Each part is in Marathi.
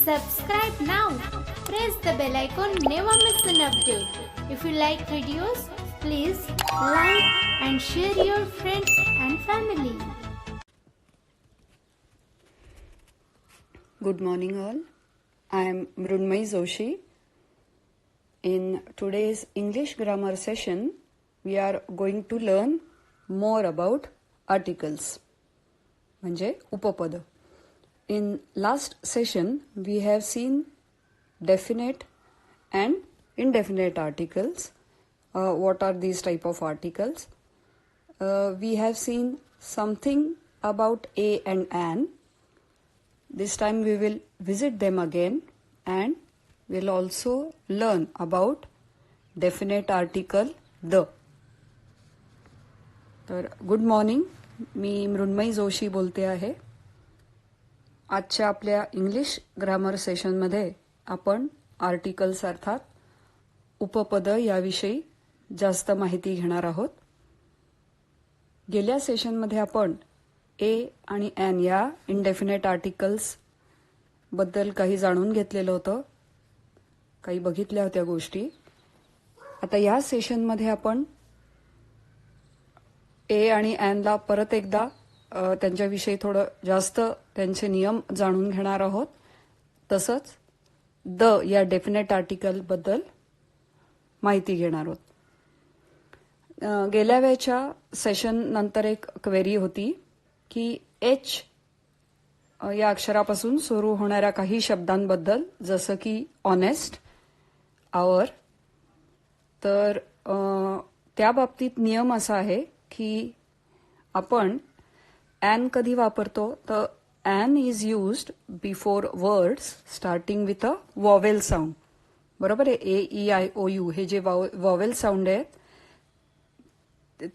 Subscribe now. Press the bell icon. Never miss an update. If you like videos, please like and share your friends and family. Good morning all. I am Mrunmayee Joshi. In today's English grammar session, we are going to learn more about articles. म्हणजे उपपद. In last session, we have seen definite and indefinite articles. What are these type of articles? We have seen something about a and an. This time we will visit them again and we'll also learn about definite article the. तर गुड मॉर्निंग, मी मृण्मयी जोशी बोलते आहे. आजच्या आपल्या इंग्लिश ग्रामर सेशनमध्ये आपण आर्टिकल्स अर्थात उपपद याविषयी जास्त माहिती घेणार आहोत. गेल्या सेशनमध्ये आपण ए आणि एन या इनडेफिनेट आर्टिकल्स बद्दल काही जाणून घेतलेलं होतं, काही बघितल्या होत्या गोष्टी. आता या सेशनमध्ये आपण ए आणि एनला परत एकदा त्यांच्याविषयी थोडं जास्त त्यांचे नियम जाणून घेणार आहोत. तसंच द या डेफिनेट आर्टिकल बद्दल माहिती घेणार आहोत. गेल्या वेळच्या सेशन नंतर एक क्वेरी होती की एच या अक्षरापासून सुरू होणाऱ्या काही शब्दांबद्दल, जसं की ऑनेस्ट, आवर. तर त्या बाबतीत नियम असा आहे की आपण ॲन कधी वापरतो, तर an is used before words starting with a vowel sound. बरोबर आहे. A E I O U हे जे वॉवेल साऊंड आहेत,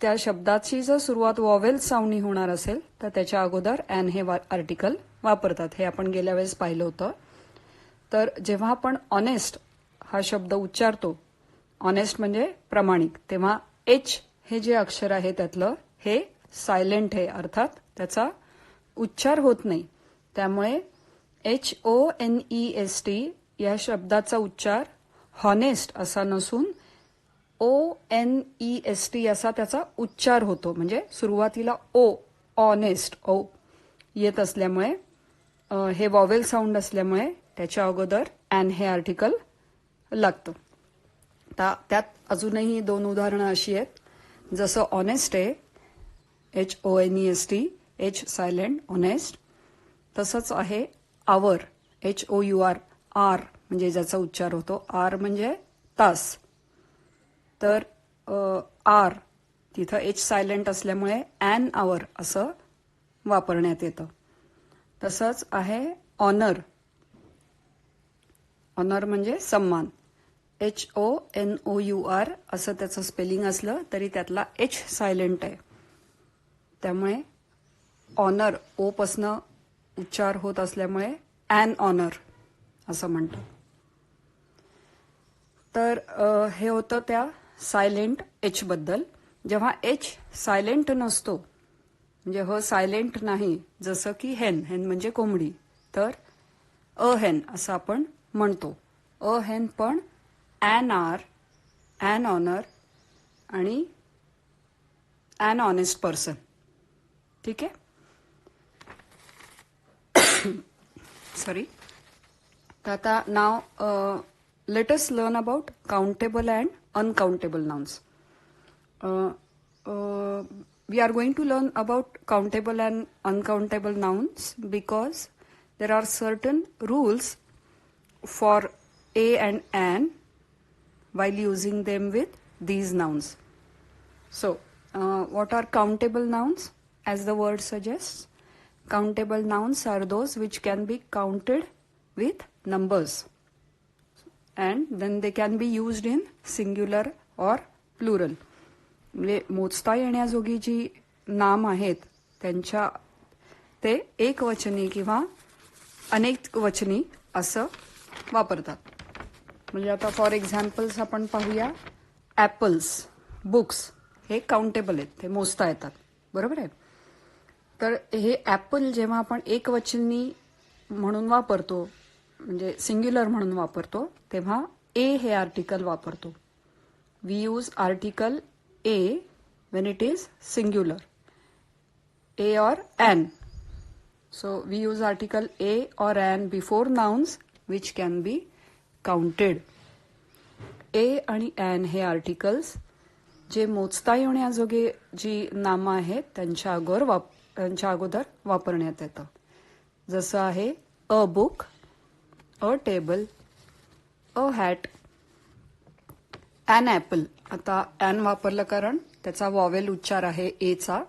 त्या शब्दाची जर सुरुवात वॉवेल साऊंडनी होणार असेल तर त्याच्या अगोदर ॲन हे आर्टिकल वापरतात. हे आपण गेल्या वेळेस पाहिलं होतं. तर जेव्हा आपण ऑनेस्ट हा शब्द उच्चारतो, ऑनेस्ट म्हणजे प्रामाणिक, तेव्हा एच हे जे अक्षर आहे त्यातलं हे सायलेंट आहे, अर्थात त्याचा उच्चार होत नाही. त्यामुळे HONEST या शब्दाचा उच्चार हॉनेस्ट असा नसून ONEST असा त्याचा उच्चार होतो. म्हणजे सुरुवातीला ऑनेस्ट येत असल्यामुळे, हे वॉवेल साऊंड असल्यामुळे त्याच्या अगोदर ॲन हे आर्टिकल लागतं. त्यात अजूनही दोन उदाहरणं अशी आहेत. जसं ऑनेस्ट आहे, HONEST, एच सायलेंट, ऑनेस्ट. तसंच आहे आवर, HOUR, आर म्हणजे ज्याचा उच्चार होतो. आर म्हणजे तास. तर आर तिथं एच सायलेंट असल्यामुळे ॲन आवर असं वापरण्यात येतं. तसंच आहे ऑनर. ऑनर म्हणजे सन्मान, HONOUR असं त्याचं स्पेलिंग असलं तरी त्यातला एच सायलेंट आहे. त्यामुळे ऑनर ओपासनं उच्चार होत असल्यामुळे ॲन ऑनर असं म्हणतो. तर हे होतं त्या सायलेंट एच बद्दल. जेव्हा एच सायलेंट नसतो, म्हणजे ह सायलेंट नाही, जसं की हेन, हेन म्हणजे कोंबडी, तर अ हेन असं आपण म्हणतो. अ हेन पण ॲन आर, ॲन ऑनर आणि ॲन ऑनेस्ट पर्सन. ठीक आहे. सॉरी. तर आता now let us learn about countable and uncountable nouns. We are going to learn about countable and uncountable nouns because there are certain rules for a and an while using them with these nouns. So, what are countable nouns? As the word suggests, countable nouns are those which can be counted with numbers and then they can be used in singular or plural. म्हणजे मोजता येण्याजोगी जी नाम आहेत त्यांच्या ते एकवचनी किंवा अनेक वचनी असं वापरतात. म्हणजे आता फॉर एक्झाम्पल्स आपण पाहूया. ॲपल्स, बुक्स हे काउंटेबल आहेत, ते मोजता येतात. बरोबर आहे. तर हे ॲपल जेव्हा आपण एकवचनी म्हणून वापरतो म्हणजे सिंग्युलर म्हणून वापरतो तेव्हा ए हे आर्टिकल वापरतो. We use article a when it is singular, a or an. So we use article a or an before nouns which can be counted. a आणि an हे आर्टिकल्स जे मोजता येण्याजोगे जी नामं आहेत त्यांच्या अगोदर वापरण्यात येतं. जसं आहे a book, a table, a hat, an apple. आता ॲन वापरलं कारण त्याचा वॉवेल उच्चार आहे एचा.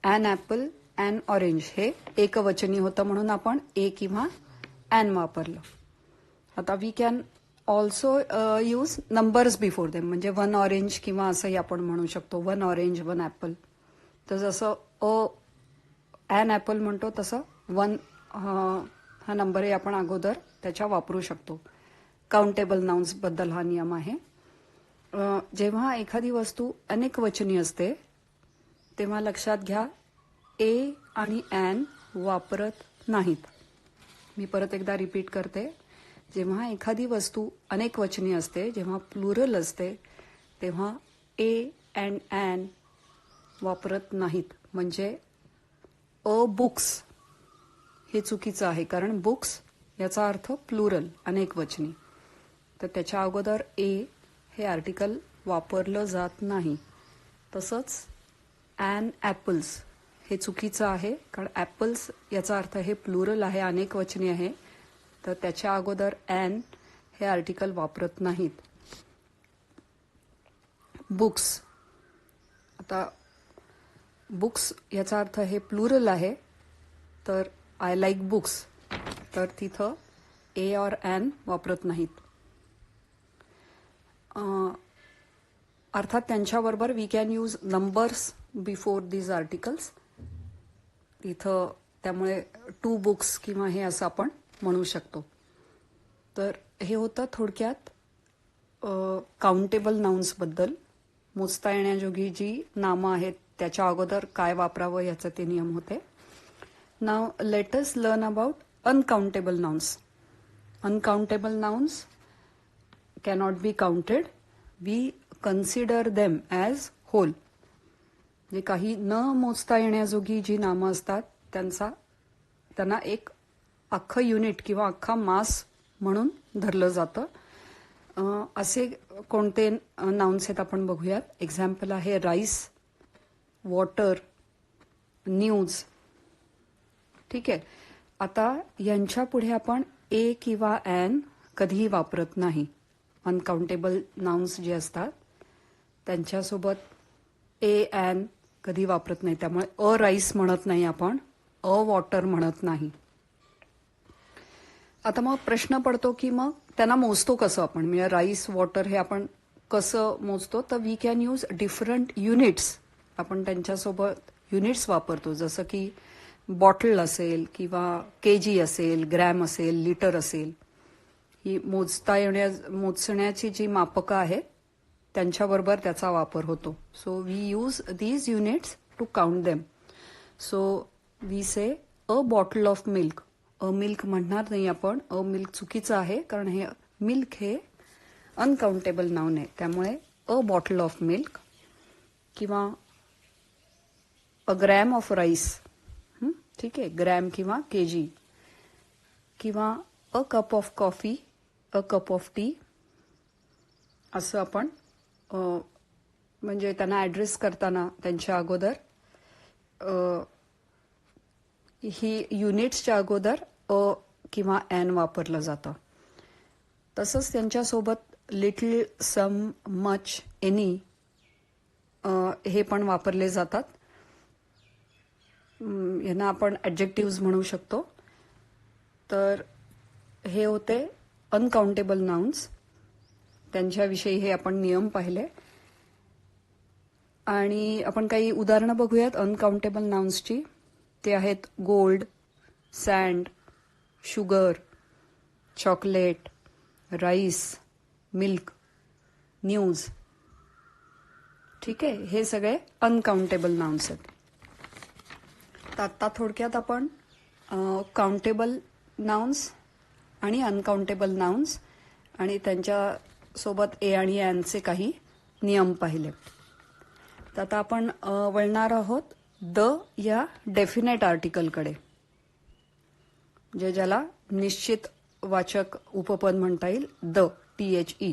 ॲन ॲपल, ॲन ऑरेंज हे एकवचनी होतं म्हणून आपण ए किंवा ॲन वापरलं. आता we can also use numbers before them, म्हणजे वन ऑरेंज किंवा असंही आपण म्हणू शकतो. One orange, one apple. तर जसं ॲन ॲपल म्हणतो तसं वन हा नंबरही आपण अगोदर त्याच्या वापरू शकतो. काउंटेबल नाउन्स बद्दल हा नियम आहे. जेव्हा एखादी वस्तू अनेक वचनी असते तेव्हा लक्षात घ्या ए आणि ॲन वापरत नाहीत. मी परत एकदा रिपीट करते. जेव्हा एखादी वस्तू अनेक वचनी असते, जेव्हा प्लुरल असते, तेव्हा ए अँड ॲन वापरत नाहीत. म्हणजे अ बुक्स हे चुकीचं आहे कारण बुक्स याचा अर्थ प्लुरल, अनेक वचनी. तर त्याच्या अगोदर ए हे आर्टिकल वापरलं जात नाही. तसंच ॲन ॲपल्स हे चुकीचं आहे कारण ॲपल्स याचा अर्थ हे प्लुरल आहे, अनेक वचनी आहे. तर त्याच्या अगोदर ॲन हे आर्टिकल वापरत नाहीत. बुक्स, आता बुक्स याचा अर्थ हे प्लुरल आहे तर आय लाईक बुक्स, तर तिथं ए और ॲन वापरत नाहीत. अर्थात त्यांच्याबरोबर we can use numbers before these articles. इथं त्यामुळे टू बुक्स किंवा हे असं आपण म्हणू शकतो. तर हे होतं थोडक्यात काउंटेबल नाउन्सबद्दल. मोजता येण्याजोगी जी नामं आहेत त्याच्या अगोदर काय वापरावं याचे ते नियम होते. Now let us learn about uncountable nouns. Uncountable nouns cannot be counted. We consider them as whole. जे काही न मोजता येण्याजोगी जी नामं असतात त्यांना एक अख्खं युनिट किंवा अख्खा मास म्हणून धरलं जातं. असे कोणते नाउन्स आहेत आपण बघूयात. एक्झाम्पल आहे राईस, वॉटर, न्यूज. ठीक आहे. आता यांच्या पुढे आपण ए किंवा ॲन कधीही वापरत नाही. अनकाउंटेबल नाउन्स जे असतात त्यांच्यासोबत ए ॲन कधी वापरत नाही. त्यामुळे अ राईस म्हणत नाही आपण, अ वॉटर म्हणत नाही. आता मग प्रश्न पडतो की मग त्यांना मोजतो कसं आपण, म्हणजे राईस, वॉटर हे आपण कसं मोजतो. तर we can use different units. आपण त्यांच्यासोबत युनिट्स वापरतो. जसं की बॉटल असेल किंवा केजी असेल, ग्रॅम असेल, लिटर असेल. ही मोजण्याची जी मापकं आहेत त्यांच्याबरोबर त्याचा वापर होतो. So we use these units to count them. So we say a bottle of milk. A milk म्हणणार नाही आपण, अ मिल्क चुकीचं आहे कारण हे मिल्क हे अनकाउंटेबल नाउन आहे. त्यामुळे अ बॉटल ऑफ मिल्क किंवा अ ग्रॅम ऑफ राईस. ठीक आहे, ग्रॅम किंवा केजी. किंवा a cup of coffee, a cup of T. असं आपण म्हणजे त्यांना ॲड्रेस करताना त्यांच्या अगोदर ही युनिट्सच्या अगोदर अ किंवा ॲन वापरलं जातं. तसंच त्यांच्यासोबत लिटल, सम, मच, एनी हे पण वापरले जातात. यांना आपण ॲडजेक्टिव्ज म्हणू शकतो. तर हे होते अनकाउंटेबल नाउन्स. त्यांच्याविषयी हे आपण नियम पाहिले आणि आपण काही उदाहरणं बघूयात अनकाउंटेबल नाउन्सची. ते आहेत gold, sand, sugar, chocolate, rice, milk, news. ठीक आहे, हे सगळे अनकाउंटेबल नाउन्स आहेत. तर आत्ता थोडक्यात आपण काउंटेबल नाउन्स आणि अनकाउंटेबल नाउन्स आणि त्यांच्या सोबत ए आणि यांचे काही नियम पाहिले. तर आता आपण वळणार आहोत द या डेफिनेट आर्टिकलकडे, ज्याला निश्चित वाचक उपपद म्हणता येईल, द, THE.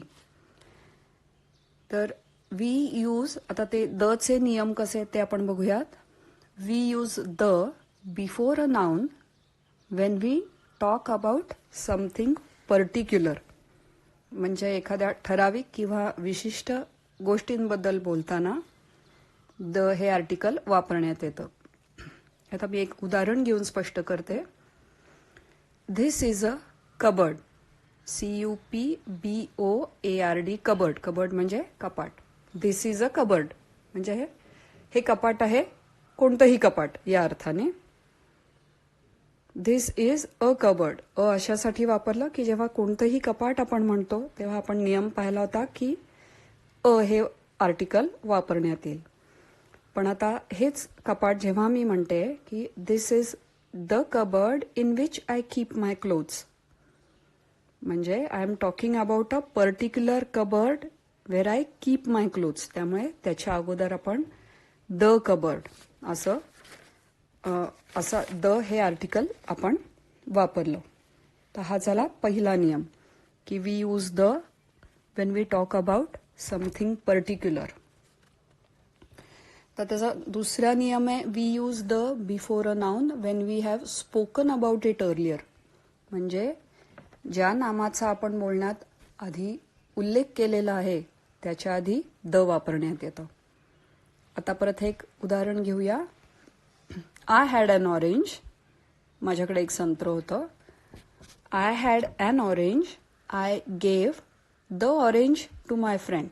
तर वी यूज, आता ते द चे नियम कसे ते आपण बघूयात. We use the before a noun when we talk about something particular. म्हणजे एखाद्या ठराविक किंवा विशिष्ट गोष्टींबद्दल बोलताना द हे आर्टिकल वापरण्यात येतं. आता मी एक उदाहरण घेऊन स्पष्ट करते. This is a cupboard. CUPBOARD, cupboard. Cupboard म्हणजे कपाट. धिस इज अ कबर्ड म्हणजे हे कपाट आहे, कोणतंही कपाट या अर्थाने. धिस इज अ कबर्ड अशासाठी वापरलं की जेव्हा कोणतंही कपाट आपण म्हणतो तेव्हा आपण नियम पाहिला होता की हे आर्टिकल वापरण्यात येईल. पण आता हेच कपाट जेव्हा मी म्हणते की this is the cupboard in which I keep my clothes, म्हणजे I am talking about a particular cupboard where I keep my clothes. त्यामुळे त्याच्या अगोदर आपण द कबर्ड असं द हे आर्टिकल आपण वापरलं. तर हा झाला पहिला नियम की we use the when we talk about something particular. तर त्याचा दुसरा नियम आहे we use the before a noun when we have spoken about it earlier. म्हणजे ज्या नामाचा आपण बोलण्यात आधी उल्लेख केलेला आहे त्याच्या आधी द वापरण्यात येतं. आता परत एक उदाहरण घेऊया. I had an orange. माझ्याकडे एक संत्र होतं. I had an orange. I gave the orange to my friend.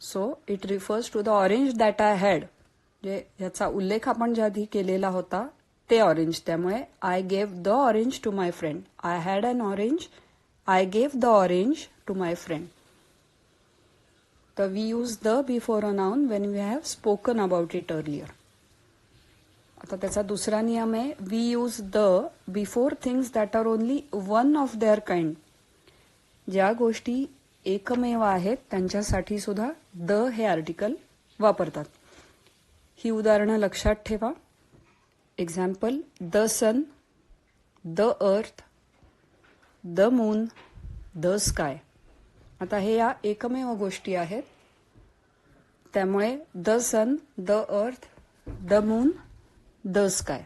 So it refers to the orange that I had. जे याचा उल्लेख आपण ज्या आधी केलेला होता ते ऑरेंज. त्यामुळे I gave the orange to my friend. I had an orange. I gave the orange to my friend. तर we use the before a noun when we have spoken about it earlier. आता त्याचा दुसरा नियम आहे we use the before things that are only one of their kind. ज्या गोष्टी एकमेव आहेत त्यांच्यासाठी सुद्धा द हे आर्टिकल वापरतात. ही उदाहरणं लक्षात ठेवा. Example, the sun, the earth, the moon, the sky. आता हे या एकमेव गोष्टी आहेत. त्यामुळे the sun, the earth, the moon, the sky.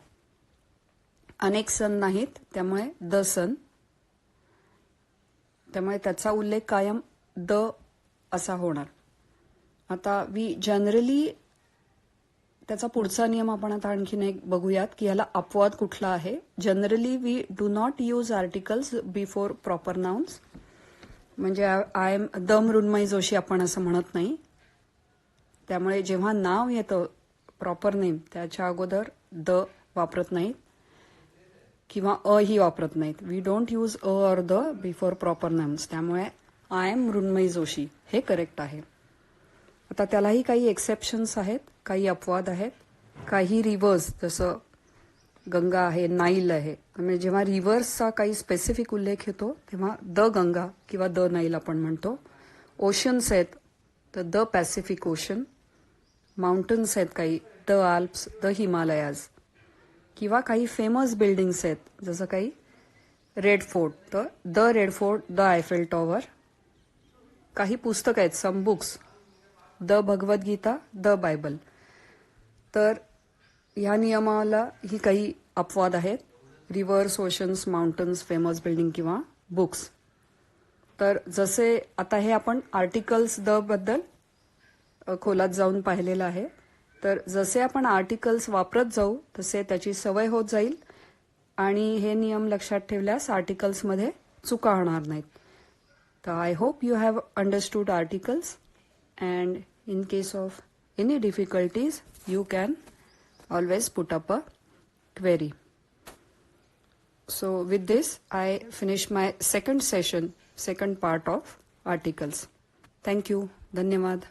अनेक सन नाहीत त्यामुळे द सन. त्यामुळे त्याचा उल्लेख कायम द असा होणार. आता वी जनरली, त्याचा पुढचा नियम आपण आता आणखीन एक बघूयात की याला अपवाद कुठला आहे. Generally we do not use articles before proper nouns. म्हणजे I am the Mrunmayi Joshi आपण असं म्हणत नाही. त्यामुळे जेव्हा नाव येतं प्रॉपर नेम त्याच्या अगोदर द वापरत नाहीत किंवा ही वापरत नाहीत. We don't use or the before proper nouns. त्यामुळे आय एम मृण्मयी जोशी हे करेक्ट आहे. आता त्यालाही काही एक्सेप्शन्स आहेत, काही अपवाद आहेत. काही रिव्हर्स जसं गंगा आहे, नाईल आहे. म्हणजे जेव्हा रिव्हर्सचा काही स्पेसिफिक उल्लेख येतो तेव्हा द गंगा किंवा द नाईल आपण म्हणतो. ओशन्स आहेत तर द पॅसिफिक ओशन. माउंटन्स आहेत काही, द आल्प्स, द हिमालयाज. किंवा काही फेमस बिल्डिंग्स आहेत जसं काही रेड फोर्ट तर the Red Fort, the Eiffel Tower. काही पुस्तक आहेत, some books, the Bhagavad Gita, the Bible. तर ह्या नियमाला ही काही अपवाद आहेत. Rivers, oceans, mountains, famous building किंवा बुक्स. तर जसे आता हे आपण आर्टिकल्स द बद्दल खोलात जाऊन पाहिलेलं आहे. तर जसे आपण आर्टिकल्स वापरत जाऊ तसे त्याची सवय होत जाईल आणि हे नियम लक्षात ठेवल्यास आर्टिकल्समध्ये चुका होणार नाहीत. तर I hope you have understood articles and in case of any difficulties you can always put up a query. So with this I finish my second part of articles. Thank you. Dhanyavad.